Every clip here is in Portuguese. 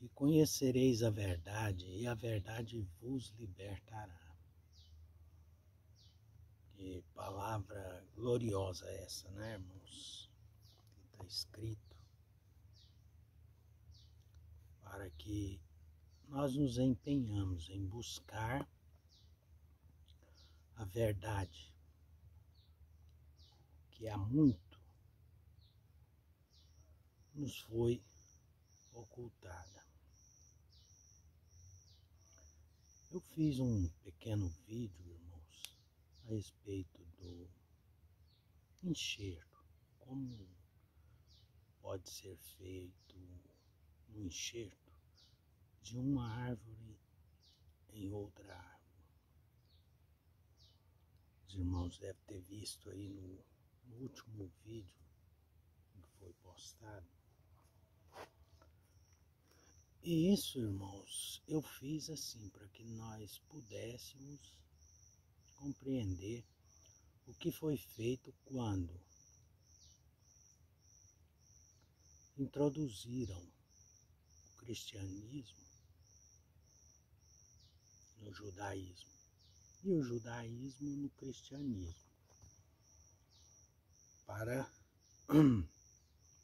E conhecereis a verdade, e a verdade vos libertará. Que palavra gloriosa essa, né, irmãos? Que está escrito para que nós nos empenhamos em buscar a verdade, que há muito nos foi ocultada. Eu fiz um pequeno vídeo, irmãos, a respeito do enxerto, como pode ser feito um enxerto de uma árvore em outra árvore. Os irmãos devem ter visto aí no último vídeo que foi postado. E isso, irmãos, eu fiz assim para que nós pudéssemos compreender o que foi feito quando introduziram o cristianismo no judaísmo e o judaísmo no cristianismo, para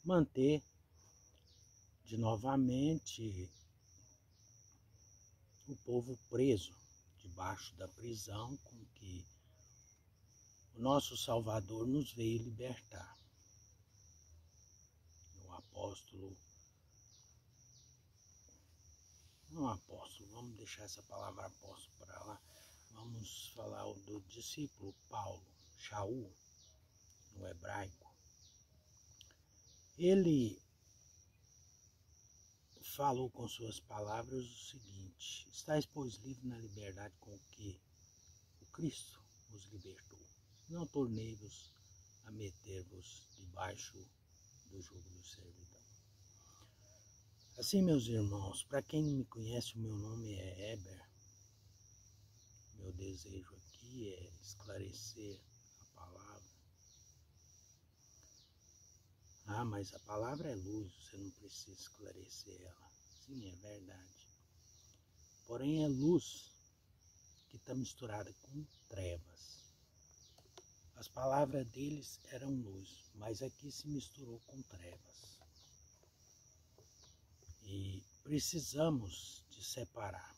manter de novamente o povo preso debaixo da prisão com que o nosso Salvador nos veio libertar. O apóstolo, não apóstolo, vamos deixar essa palavra apóstolo para lá, vamos falar do discípulo Paulo, Shaul, no hebraico. Ele falou com suas palavras o seguinte: estáis, pois, livres na liberdade com que o Cristo vos libertou. Não tornei-vos a meter-vos debaixo do jugo do servidão. Assim, meus irmãos, para quem não me conhece, o meu nome é Heber. Meu desejo aqui é esclarecer a palavra. Ah, mas a palavra é luz, você não precisa esclarecer ela. Sim, é verdade. Porém, é luz que está misturada com trevas. As palavras deles eram luz, mas aqui se misturou com trevas. E precisamos de separar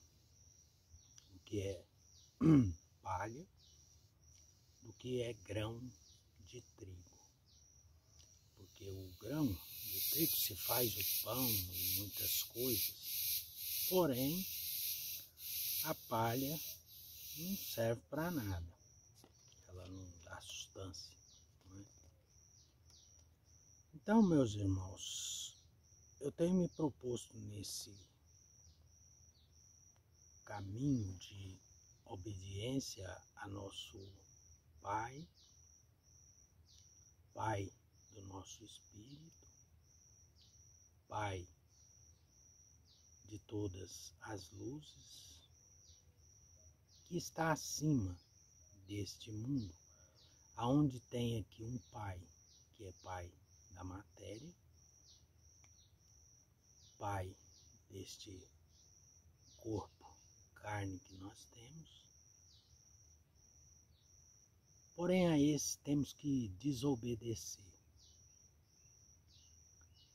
o que é palha do que é grão de trigo. Porque o grão de trigo se faz o pão e muitas coisas, porém a palha não serve para nada, ela não dá sustância, não é? Então, meus irmãos, eu tenho me proposto nesse caminho de obediência a nosso Pai, Pai do nosso Espírito, Pai de todas as luzes, que está acima deste mundo, aonde tem aqui um Pai, que é Pai da matéria, Pai deste corpo, carne que nós temos. Porém, a esse temos que desobedecer.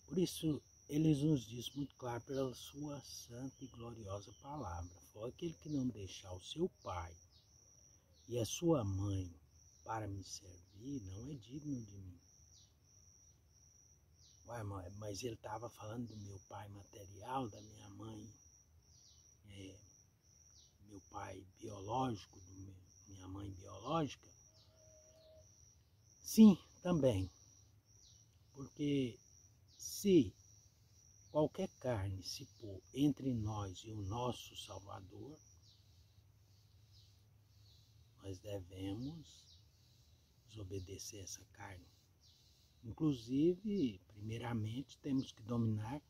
Por isso, ele nos diz muito claro pela sua santa e gloriosa palavra: foi aquele que não deixar o seu pai e a sua mãe para me servir, não é digno de mim. Ué, mas ele estava falando do meu pai material, da minha mãe, meu pai biológico, minha mãe biológica? Sim, também. Porque se qualquer carne se pôr entre nós e o nosso Salvador, nós devemos desobedecer essa carne. Inclusive, primeiramente, temos que dominar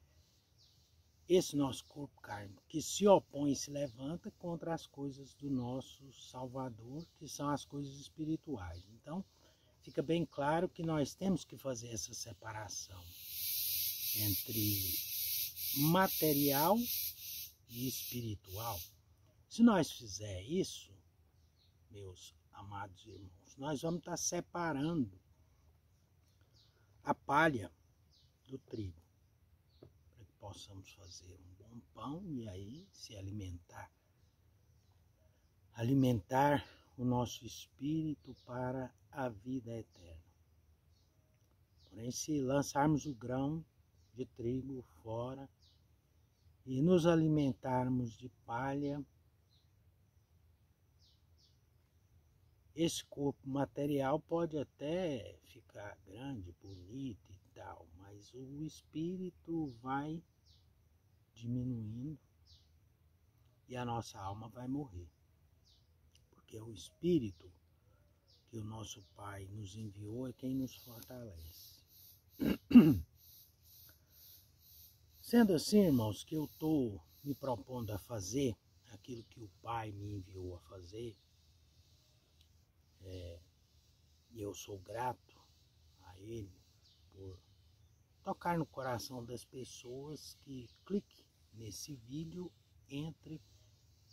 esse nosso corpo carne, que se opõe e se levanta contra as coisas do nosso Salvador, que são as coisas espirituais. Então, fica bem claro que nós temos que fazer essa separação entre material e espiritual. Se nós fizer isso, meus amados irmãos, nós vamos estar separando a palha do trigo, para que possamos fazer um bom pão e aí se alimentar o nosso espírito para a vida eterna. Porém, se lançarmos o grão de trigo fora e nos alimentarmos de palha, esse corpo material pode até ficar grande, bonito e tal, mas o espírito vai diminuindo e a nossa alma vai morrer. Porque o espírito que o nosso Pai nos enviou é quem nos fortalece. Sendo assim, irmãos, que eu estou me propondo a fazer aquilo que o Pai me enviou a fazer, e eu sou grato a Ele por tocar no coração das pessoas que cliquem nesse vídeo, entre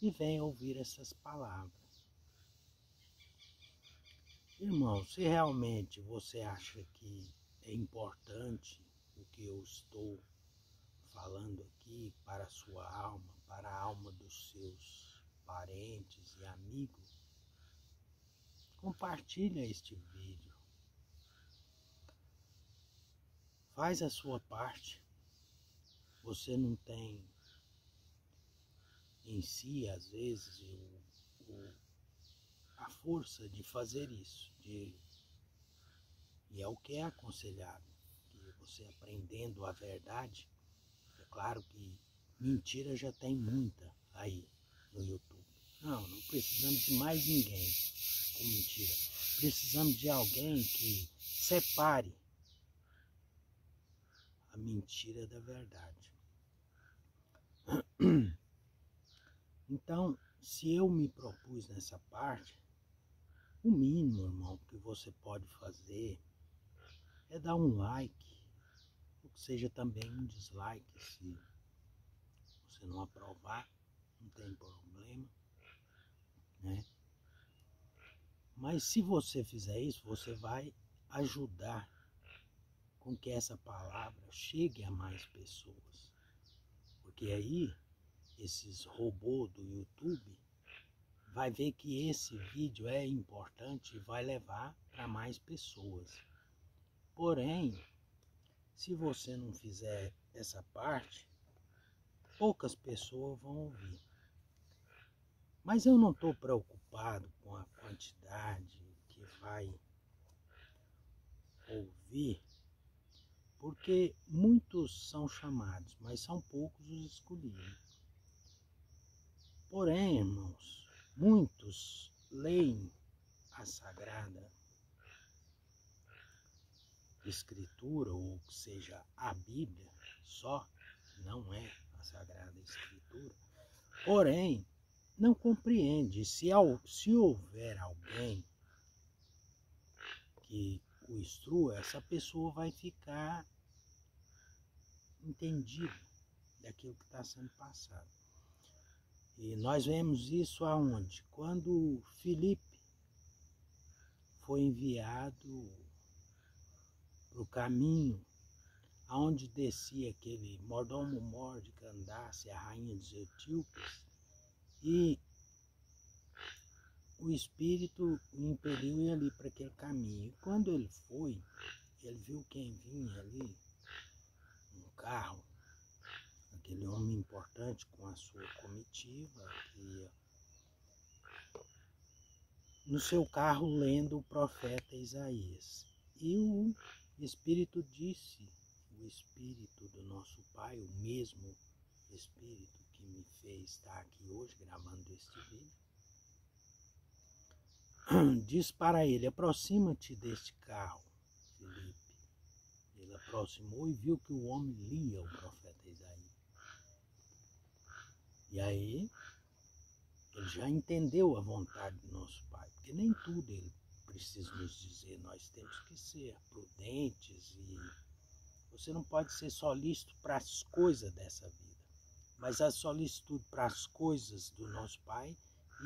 e venham ouvir essas palavras. Irmão, se realmente você acha que é importante o que eu estou falando aqui para a sua alma, para a alma dos seus parentes e amigos, compartilha este vídeo. Faz a sua parte. Você não tem em si, às vezes, a força de fazer isso. E é o que é aconselhado. Que você aprendendo a verdade, é claro que mentira já tem muita aí no YouTube. Não precisamos de mais ninguém com mentira. Precisamos de alguém que separe a mentira da verdade. Então, se eu me propus nessa parte, o mínimo, irmão, que você pode fazer é dar um like, ou que seja também um dislike, se você não aprovar, não tem problema, né? Mas se você fizer isso, você vai ajudar com que essa palavra chegue a mais pessoas. Porque aí, esses robôs do YouTube vai ver que esse vídeo é importante e vai levar para mais pessoas. Porém, se você não fizer essa parte, poucas pessoas vão ouvir. Mas eu não estou preocupado com a quantidade que vai ouvir, porque muitos são chamados, mas são poucos os escolhidos. Porém, irmãos, muitos leem a Sagrada Escritura, ou seja, a Bíblia só, não é a Sagrada Escritura, porém, não compreende. Se houver alguém que o instrua, essa pessoa vai ficar entendida daquilo que está sendo passado. E nós vemos isso aonde? Quando Filipe foi enviado para o caminho aonde descia aquele mordomo mor de Candace, a rainha dos etíopes, e o Espírito o impeliu ali para aquele caminho. E quando ele foi, ele viu quem vinha ali, um carro, aquele homem importante com a sua comitiva, que ia no seu carro lendo o profeta Isaías. E o Espírito disse, o Espírito do nosso Pai, o mesmo Espírito que me fez estar aqui hoje gravando este vídeo, diz para ele: aproxima-te deste carro, Filipe. Ele aproximou e viu que o homem lia o profeta Isaías. E aí ele já entendeu a vontade do nosso Pai, porque nem tudo ele precisa nos dizer. Nós temos que ser prudentes e Você não pode ser solícito para as coisas dessa vida. Mas a solicitude para as coisas do nosso Pai,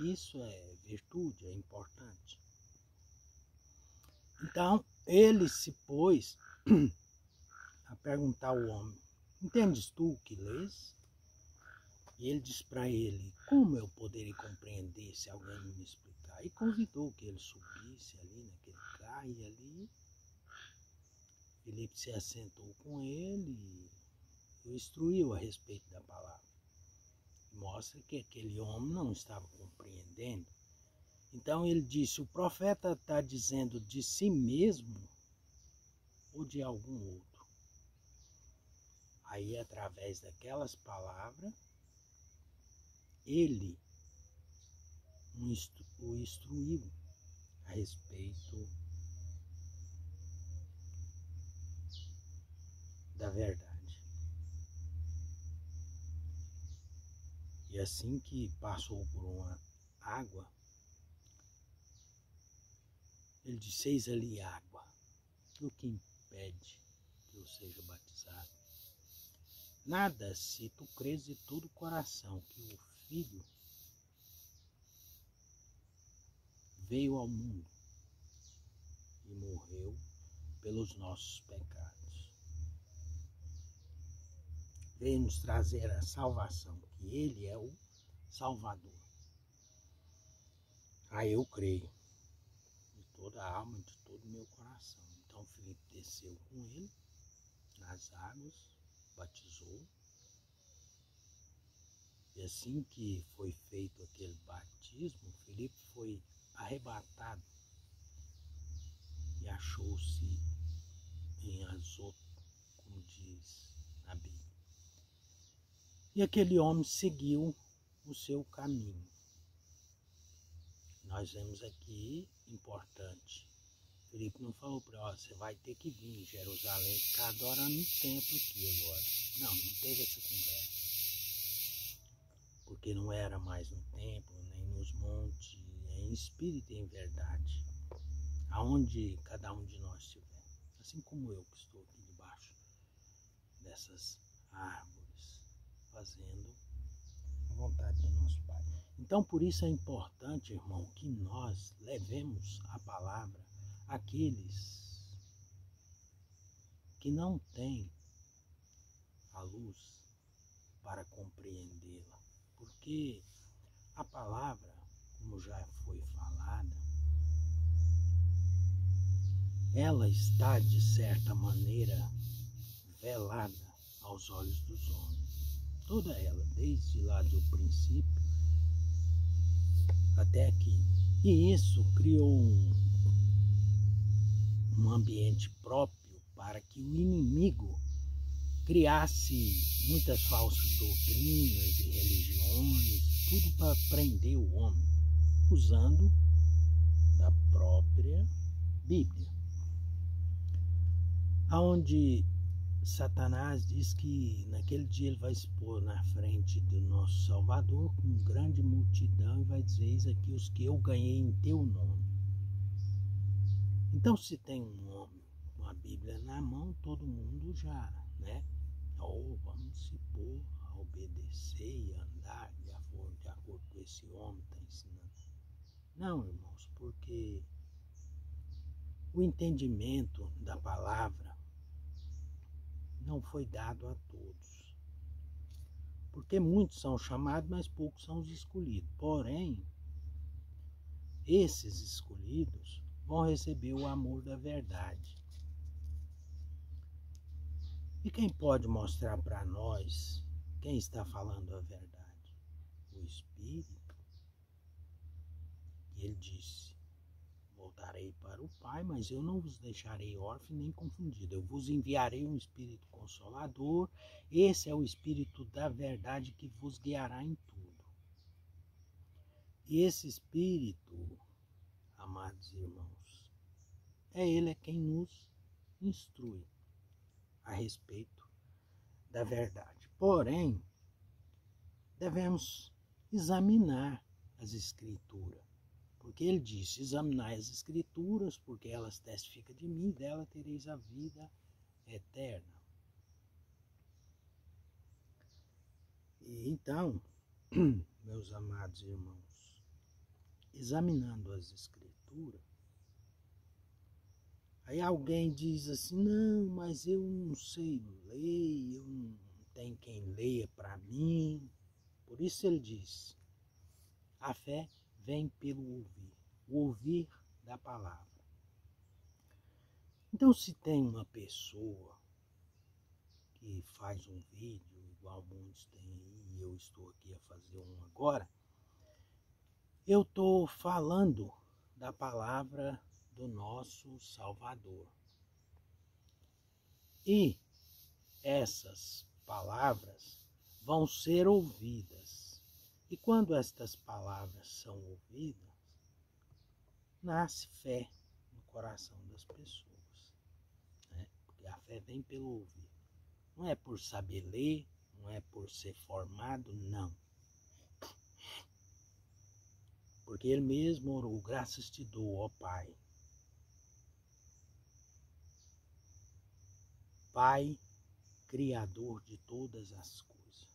isso é virtude, é importante. Então, ele se pôs a perguntar ao homem: entendes tu o que lês? E ele disse para ele: como eu poderia compreender se alguém me explicar? E convidou que ele subisse ali naquele carro e ali Filipe se assentou com ele e o instruiu a respeito da palavra. Mostra que aquele homem não estava compreendendo. Então ele disse: o profeta está dizendo de si mesmo ou de algum outro? Aí, através daquelas palavras, ele o instruiu a respeito da verdade. E assim que passou por uma água, ele disse: eis ali água, o que impede que eu seja batizado? Nada, se tu crês de todo o coração que o Filho veio ao mundo e morreu pelos nossos pecados. Veio nos trazer a salvação, que Ele é o Salvador. Aí eu creio, de toda a alma, de todo o meu coração. Então Filipe desceu com ele nas águas, batizou. E assim que foi feito aquele batismo, Filipe foi arrebatado e achou-se em Azoto, como diz na Bíblia. E aquele homem seguiu o seu caminho. Nós vemos aqui, importante, Filipe não falou para ele: você vai ter que vir em Jerusalém, ficar adorando no templo aqui agora. Não teve essa conversa. Porque não era mais no templo, nem nos montes, é em espírito e em verdade, aonde cada um de nós estiver. Assim como eu que estou aqui debaixo dessas árvores, fazendo a vontade do nosso Pai. Então, por isso é importante, irmão, que nós levemos a palavra àqueles que não têm a luz para compreendê-la. Porque a palavra, como já foi falada, ela está, de certa maneira, velada aos olhos dos homens. Toda ela, desde lá do princípio até aqui. E isso criou um ambiente próprio para que o inimigo criasse muitas falsas doutrinas e religiões, tudo para prender o homem, usando da própria Bíblia. Onde Satanás diz que naquele dia ele vai expor na frente do nosso Salvador com grande multidão e vai dizer: eis aqui os que eu ganhei em teu nome. Então, se tem um homem com a Bíblia na mão, todo mundo já, né? Vamos se pôr a obedecer e andar de acordo com esse homem está ensinando. Não, irmãos, porque o entendimento da palavra não foi dado a todos. Porque muitos são chamados, mas poucos são os escolhidos. Porém, esses escolhidos vão receber o amor da verdade. E quem pode mostrar para nós quem está falando a verdade? O Espírito. E ele disse: voltarei para o Pai, mas eu não vos deixarei órfão nem confundido. Eu vos enviarei um Espírito Consolador. Esse é o Espírito da verdade que vos guiará em tudo. E esse Espírito, amados irmãos, ele é quem nos instrui a respeito da verdade. Porém, devemos examinar as Escrituras. Porque ele disse: examinai as Escrituras, porque elas testificam de mim, dela tereis a vida eterna. Então, meus amados irmãos, examinando as Escrituras, aí alguém diz assim, não, mas eu não sei ler, eu não tenho quem leia para mim. Por isso ele diz, a fé vem pelo ouvir, o ouvir da palavra. Então, se tem uma pessoa que faz um vídeo, igual muitos têm aí, e eu estou aqui a fazer um agora, eu estou falando da palavra do nosso Salvador. E essas palavras vão ser ouvidas. E quando estas palavras são ouvidas, nasce fé no coração das pessoas. Né? Porque a fé vem pelo ouvir. Não é por saber ler, não é por ser formado, não. Porque ele mesmo orou, graças te dou, ó Pai. Pai, Criador de todas as coisas,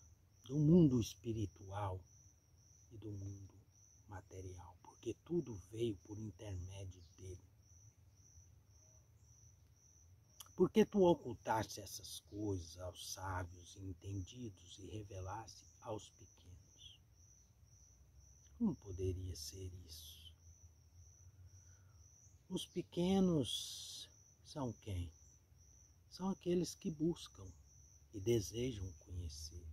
do mundo espiritual e do mundo material, porque tudo veio por intermédio dele. Porque tu ocultaste essas coisas aos sábios e entendidos e revelaste aos pequenos. Como poderia ser isso? Os pequenos são quem? São aqueles que buscam e desejam conhecer.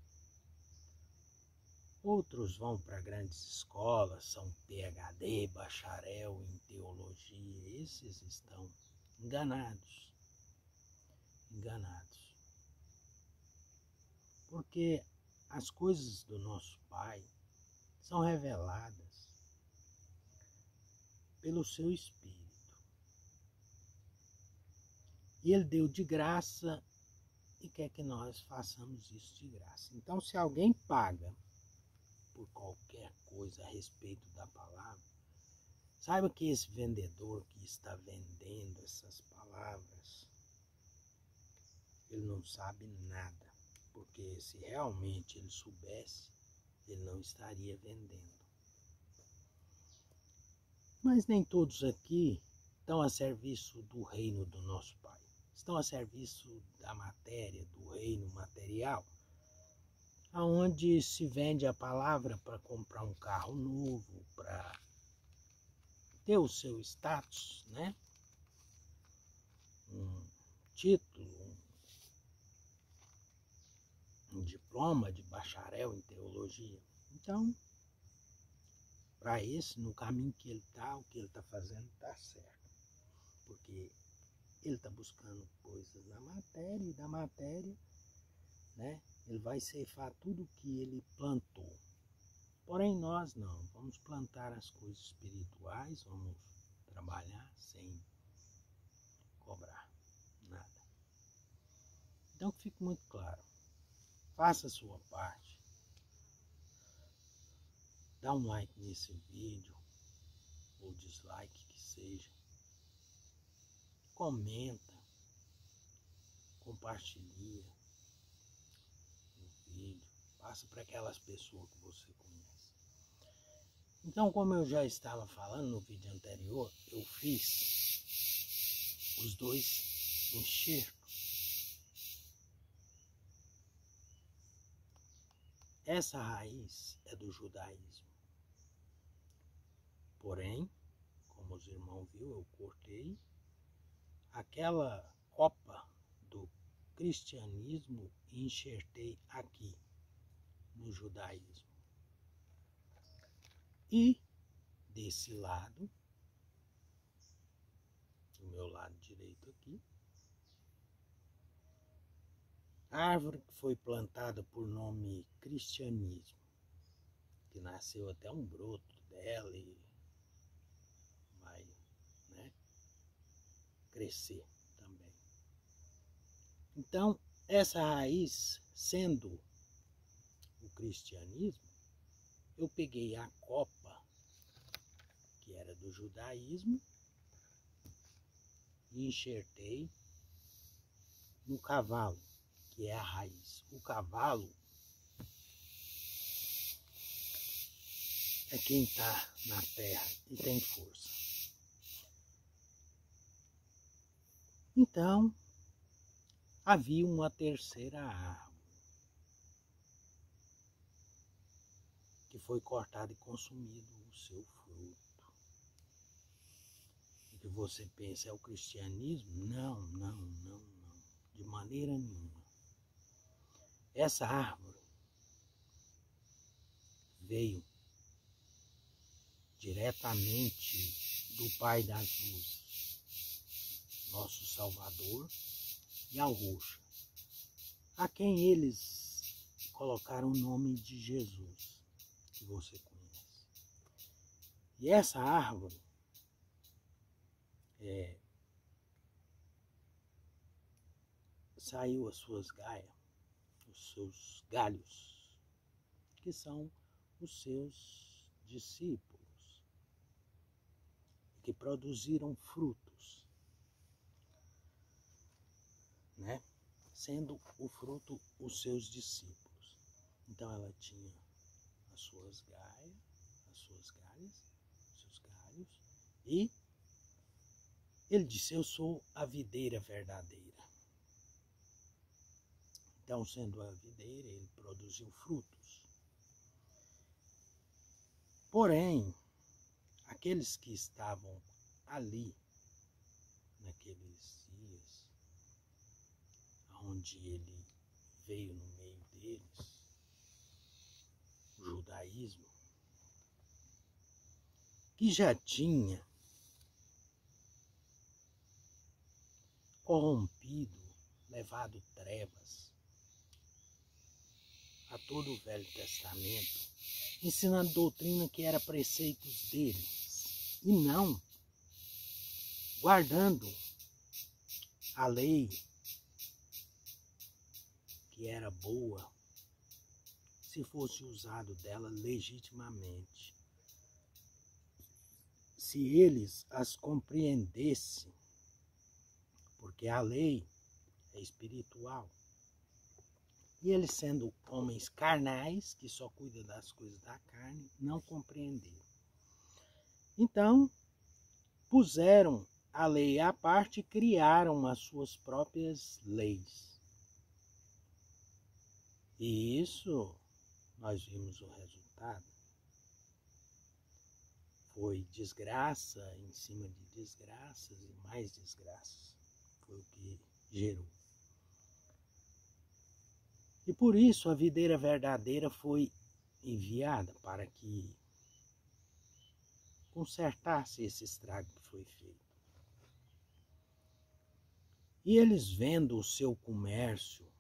Outros vão para grandes escolas, são PhD, bacharel em teologia. Esses estão enganados. Enganados. Porque as coisas do nosso Pai são reveladas pelo seu Espírito. E Ele deu de graça e quer que nós façamos isso de graça. Então, se alguém paga por qualquer coisa a respeito da palavra, saiba que esse vendedor que está vendendo essas palavras, ele não sabe nada, porque se realmente ele soubesse, ele não estaria vendendo. Mas nem todos aqui estão a serviço do reino do nosso Pai. Estão a serviço da matéria, do reino material, aonde se vende a palavra para comprar um carro novo, para ter o seu status, né? Um título, um diploma de bacharel em teologia. Então, para esse, no caminho que ele está, o que ele está fazendo está certo. Porque ele está buscando coisas da matéria, e da matéria, né, ele vai ceifar tudo que ele plantou. Porém, nós não. Vamos plantar as coisas espirituais, vamos trabalhar sem cobrar nada. Então, que fique muito claro. Faça a sua parte. Dá um like nesse vídeo, ou dislike que seja. Comenta, compartilha o vídeo, passa para aquelas pessoas que você conhece. Então, como eu já estava falando no vídeo anterior, eu fiz os dois enxertos. Essa raiz é do judaísmo. Porém, como os irmãos viram, eu cortei aquela copa do cristianismo e enxertei aqui no judaísmo. E desse lado, do meu lado direito aqui, a árvore que foi plantada por nome cristianismo, que nasceu até um broto dela e vai, né, crescer também. Então, essa raiz, sendo o cristianismo, eu peguei a copa, que era do judaísmo, e enxertei no cavalo, que é a raiz. O cavalo é quem está na terra e tem força. Então, havia uma terceira árvore que foi cortada e consumido o seu fruto. E que você pensa é o cristianismo? Não, de maneira nenhuma. Essa árvore veio diretamente do Pai das Luzes, nosso Salvador, e Alroxa, a quem eles colocaram o nome de Jesus, que você conhece. E essa árvore saiu as suas gaias, os seus galhos, que são os seus discípulos, que produziram frutos, né? Sendo o fruto os seus discípulos. Então ela tinha as suas galhas, os seus galhos, e ele disse: eu sou a videira verdadeira. Então, sendo a videira, ele produziu frutos. Porém, aqueles que estavam ali, naqueles dias, onde ele veio no meio deles, o judaísmo, que já tinha corrompido, levado trevas a todo o Velho Testamento, ensinando doutrina que era preceitos deles, e não guardando a lei que era boa, se fosse usado dela legitimamente. Se eles as compreendessem, porque a lei é espiritual, e eles sendo homens carnais, que só cuidam das coisas da carne, não compreenderam. Então, puseram a lei à parte e criaram as suas próprias leis. E isso, nós vimos o resultado. Foi desgraça em cima de desgraças e mais desgraças. Foi o que gerou. E por isso a videira verdadeira foi enviada para que consertasse esse estrago que foi feito. E eles vendo o seu comércio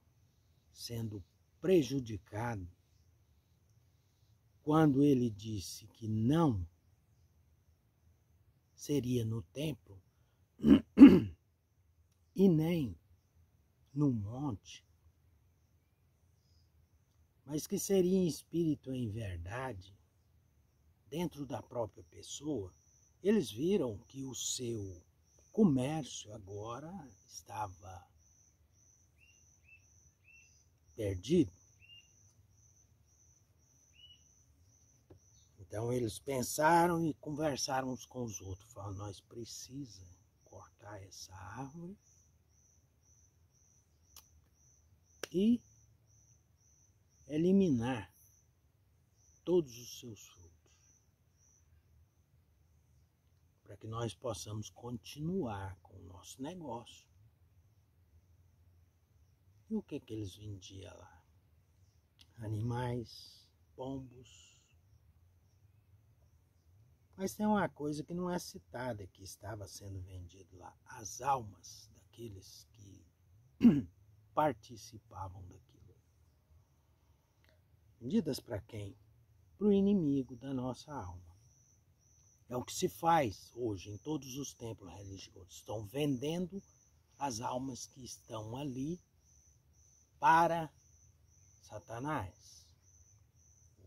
sendo prejudicado, quando ele disse que não seria no templo e nem no monte, mas que seria em espírito e em verdade, dentro da própria pessoa, eles viram que o seu comércio agora estava perdido. Então eles pensaram e conversaram uns com os outros, falaram: nós precisamos cortar essa árvore e eliminar todos os seus frutos, para que nós possamos continuar com o nosso negócio. E o que eles vendiam lá? Animais, pombos. Mas tem uma coisa que não é citada, que estava sendo vendido lá: as almas daqueles que participavam daquilo. Vendidas para quem? Para o inimigo da nossa alma. É o que se faz hoje em todos os templos religiosos. Estão vendendo as almas que estão ali para Satanás,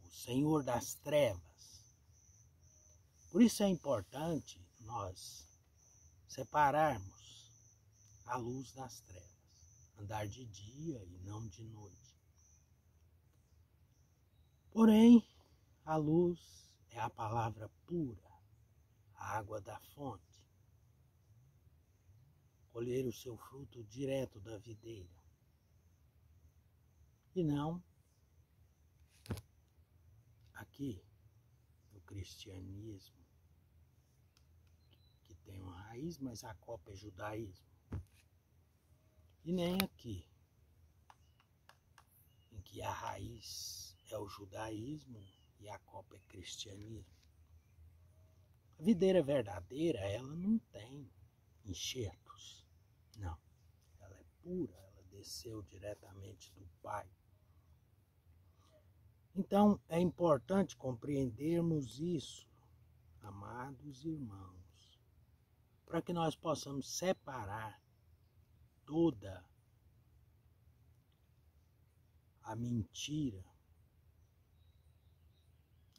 o Senhor das trevas. Por isso é importante nós separarmos a luz das trevas, andar de dia e não de noite. Porém, a luz é a palavra pura, a água da fonte. Colher o seu fruto direto da videira. E não aqui no cristianismo, que tem uma raiz, mas a copa é judaísmo. E nem aqui, em que a raiz é o judaísmo e a copa é cristianismo. A videira verdadeira, ela não tem enxertos, não. Ela é pura, ela desceu diretamente do Pai. Então, é importante compreendermos isso, amados irmãos, para que nós possamos separar toda a mentira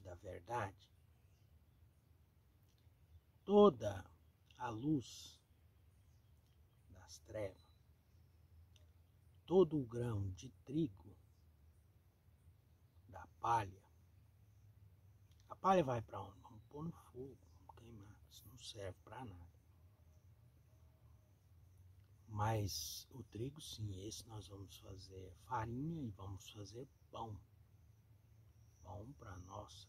da verdade, toda a luz das trevas, todo o grão de trigo da palha. A palha vai para onde? Vamos pôr no fogo, vamos queimar, isso não serve para nada. Mas o trigo, sim, esse nós vamos fazer farinha e vamos fazer pão. Pão para a nossa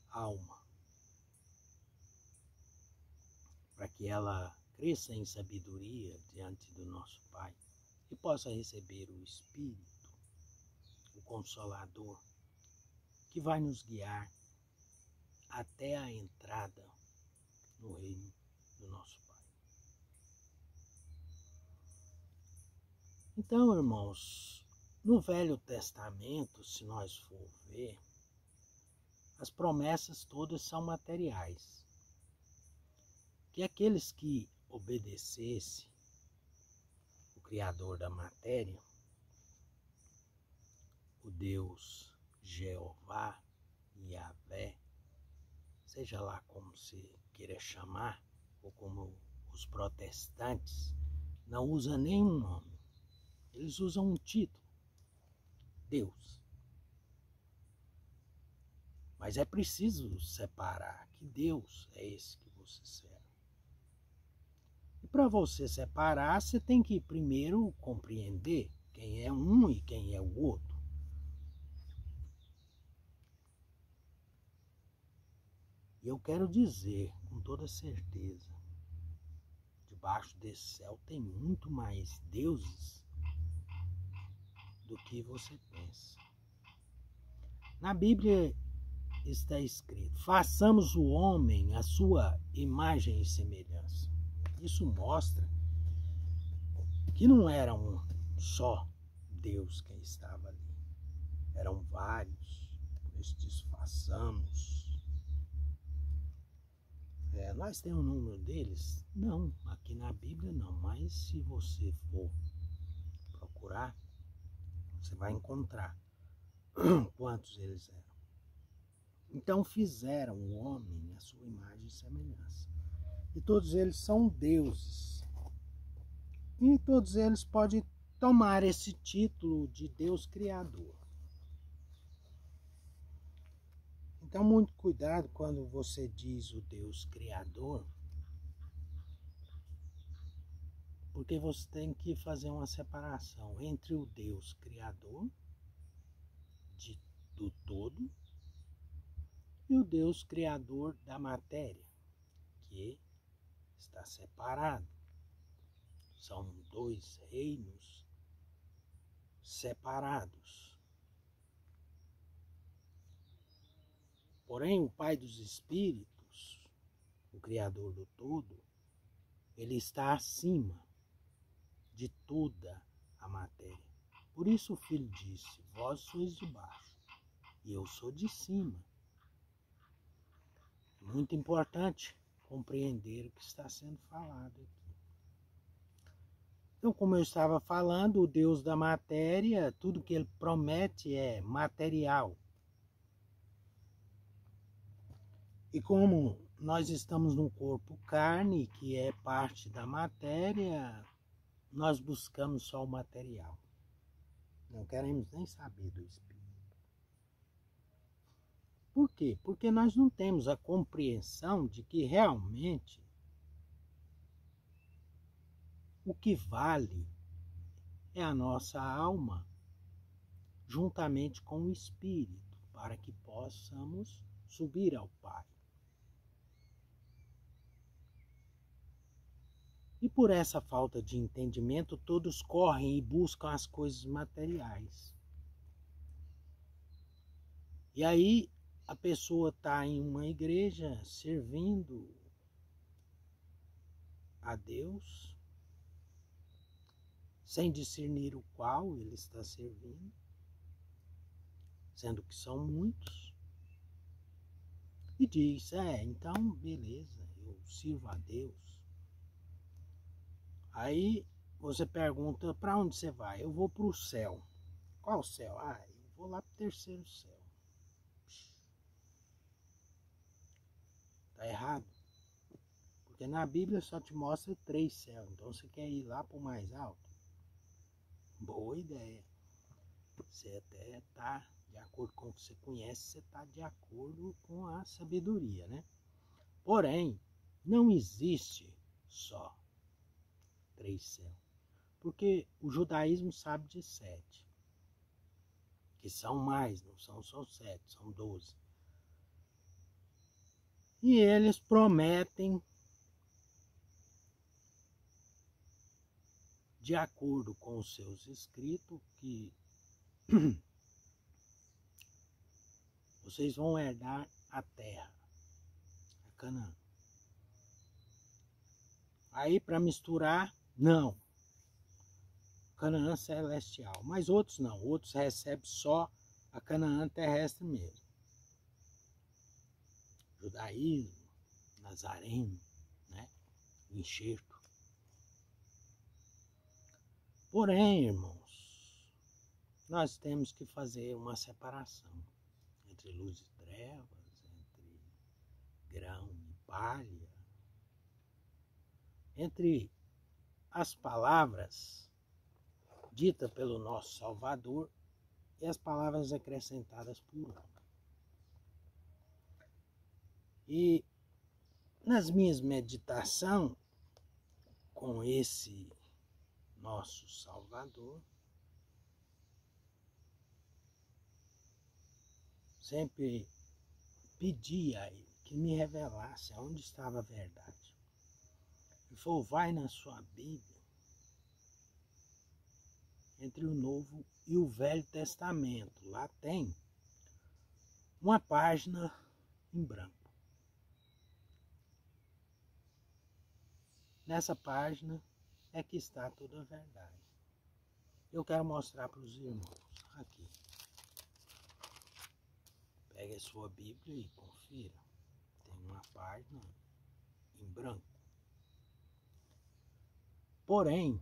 alma. Para que ela cresça em sabedoria diante do nosso Pai e possa receber o Espírito, o Consolador, que vai nos guiar até a entrada no reino do nosso Pai. Então, irmãos, no Velho Testamento, se nós for ver, as promessas todas são materiais. Que aqueles que obedecessem o Criador da matéria, o Deus Jeová, Yahvé, seja lá como se queira chamar, ou como os protestantes, não usam nenhum nome. Eles usam um título, Deus. Mas é preciso separar que Deus é esse que você serve. E para você separar, você tem que primeiro compreender quem é um e quem é o outro. E eu quero dizer com toda certeza, debaixo desse céu tem muito mais deuses do que você pensa. Na Bíblia está escrito: façamos o homem à sua imagem e semelhança. Isso mostra que não era um só Deus quem estava ali. Eram vários. Por isso diz: façamos. Nós temos o número deles? Não, aqui na Bíblia não. Mas se você for procurar, você vai encontrar quantos eles eram. Então fizeram o homem à sua imagem e semelhança. E todos eles são deuses. E todos eles podem tomar esse título de Deus Criador. Então, muito cuidado quando você diz o Deus Criador, porque você tem que fazer uma separação entre o Deus Criador do todo e o Deus Criador da matéria, que está separado. São dois reinos separados. Porém, o Pai dos Espíritos, o Criador do todo, ele está acima de toda a matéria. Por isso o Filho disse: vós sois de baixo e eu sou de cima. É muito importante compreender o que está sendo falado aqui. Então, como eu estava falando, o Deus da matéria, tudo que ele promete é material. E como nós estamos num corpo carne, que é parte da matéria, nós buscamos só o material. Não queremos nem saber do Espírito. Por quê? Porque nós não temos a compreensão de que realmente o que vale é a nossa alma, juntamente com o espírito, para que possamos subir ao Pai. E por essa falta de entendimento, todos correm e buscam as coisas materiais. E aí a pessoa está em uma igreja servindo a Deus, sem discernir o qual ele está servindo, sendo que são muitos, e diz, então beleza, eu sirvo a Deus. Aí você pergunta, para onde você vai? Eu vou para o céu. Qual céu? Eu vou lá para o terceiro céu. Tá errado? Porque na Bíblia só te mostra 3 céus, então você quer ir lá para o mais alto? Boa ideia. Você até está de acordo com o que você conhece, você está de acordo com a sabedoria, né? Porém, não existe só 3 céus. Porque o judaísmo sabe de 7. Que são mais, não são só 7, são 12. E eles prometem, de acordo com os seus escritos, que vocês vão herdar a terra, a Canaã. Aí, para misturar, não. Canaã celestial. Mas outros não. Outros recebem só a Canaã terrestre mesmo. Judaísmo, Nazareno, né? O enxerto. Porém, irmãos, nós temos que fazer uma separação entre luz e trevas, entre grão e palha, entre as palavras ditas pelo nosso Salvador e as palavras acrescentadas por homem. E nas minhas meditações com esse nosso Salvador, sempre pedi a ele que me revelasse onde estava a verdade. Ele falou, vai na sua Bíblia, entre o Novo e o Velho Testamento. Lá tem uma página em branco. Nessa página é que está toda a verdade. Eu quero mostrar para os irmãos aqui. Pegue a sua Bíblia e confira. Tem uma página em branco. Porém,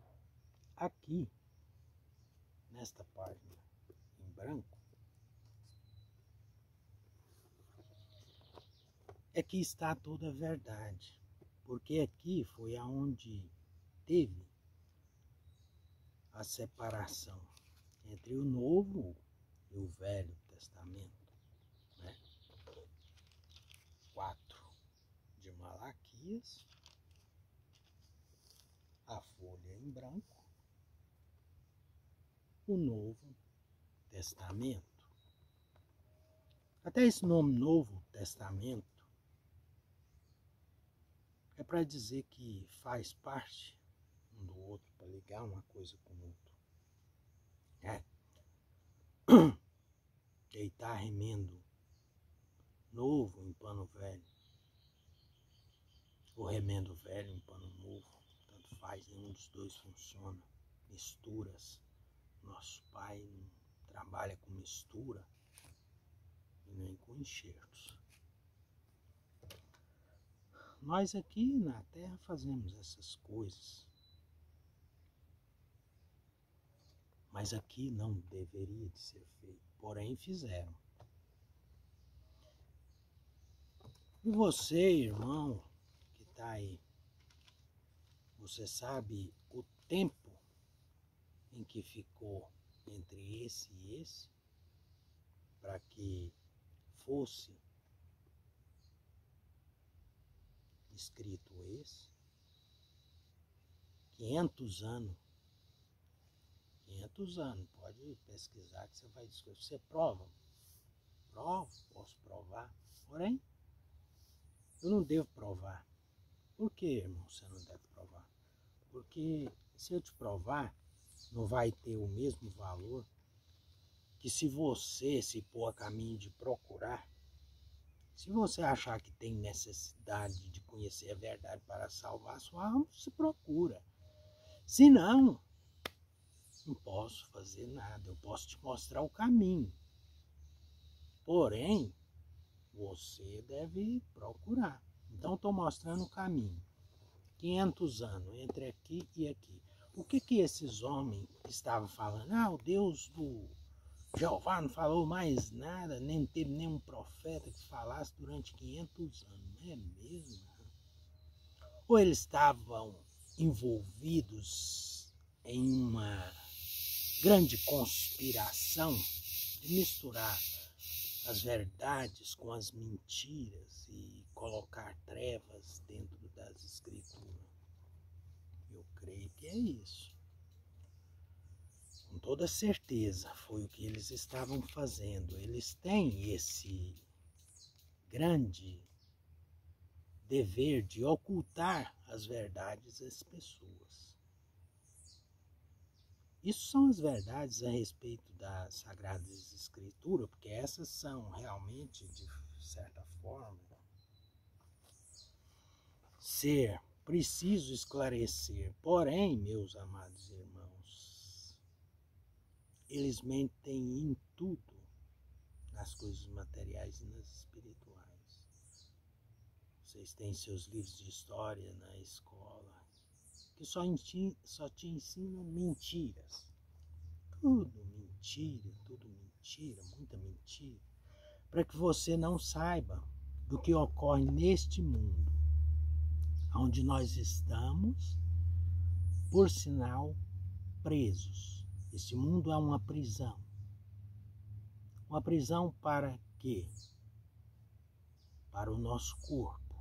aqui, nesta página em branco, é que está toda a verdade. Porque aqui foi aonde teve a separação entre o Novo e o Velho Testamento. Né? 4 de Malaquias, a folha em branco, o Novo Testamento. Até esse nome Novo Testamento é para dizer que faz parte um do outro, para ligar uma coisa com o outro. Deitar remendo novo em pano velho, ou remendo velho em pano novo, tanto faz, nenhum dos dois funciona. Misturas, nosso pai não trabalha com mistura e nem com enxertos. Nós aqui na Terra fazemos essas coisas, mas aqui não deveria de ser feito, porém fizeram. E você, irmão, que está aí, você sabe o tempo em que ficou entre esse e esse, para que fosse escrito esse, 500 anos, 500 anos, pode pesquisar que você vai descobrir. Você prova? Provo, posso provar. Porém, eu não devo provar. Por que, irmão, você não deve provar? Porque se eu te provar, não vai ter o mesmo valor que se você se pôr a caminho de procurar. Se você achar que tem necessidade de conhecer a verdade para salvar a sua alma, se procura. Se não, não posso fazer nada. Eu posso te mostrar o caminho. Porém, você deve procurar. Então, estou mostrando o caminho. 500 anos, entre aqui e aqui. O que esses homens estavam falando? Ah, o Deus do Jeová não falou mais nada, nem teve nenhum profeta que falasse durante 500 anos. É mesmo? Ou eles estavam envolvidos em uma grande conspiração de misturar as verdades com as mentiras e colocar trevas dentro das escrituras? Eu creio que é isso. Com toda certeza foi o que eles estavam fazendo. Eles têm esse grande dever de ocultar as verdades às pessoas. Isso são as verdades a respeito das Sagradas Escrituras, porque essas são realmente, de certa forma, ser preciso esclarecer. Porém, meus amados irmãos, eles mentem em tudo, nas coisas materiais e nas espirituais. Vocês têm seus livros de história na escola, que só te ensinam mentiras. Tudo mentira, muita mentira. Para que você não saiba do que ocorre neste mundo, onde nós estamos, por sinal, presos. Esse mundo é uma prisão. Uma prisão para quê? Para o nosso corpo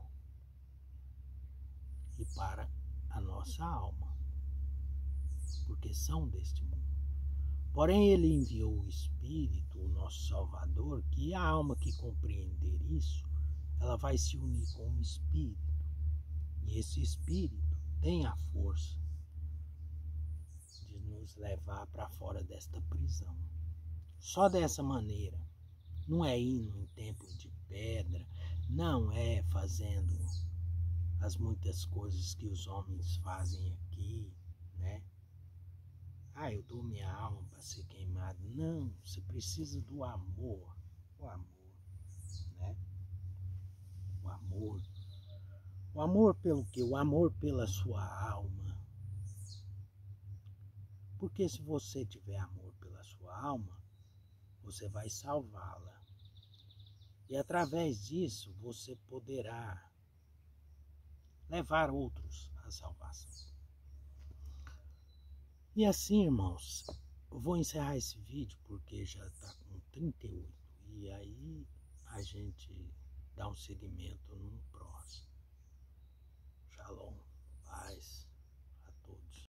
e para a nossa alma, porque são deste mundo. Porém, ele enviou o Espírito, o nosso Salvador, que a alma que compreender isso, ela vai se unir com o Espírito. E esse Espírito tem a força de nos levar para fora desta prisão. Só dessa maneira. Não é indo em templo de pedra, não é fazendo as muitas coisas que os homens fazem aqui, né? Ah, eu dou minha alma para ser queimado. Não, você precisa do amor. O amor, né? O amor. O amor pelo quê? O amor pela sua alma. Porque se você tiver amor pela sua alma, você vai salvá-la. E através disso, você poderá levar outros à salvação. E assim, irmãos, eu vou encerrar esse vídeo porque já está com 38. E aí a gente dá um seguimento no próximo. Shalom, paz.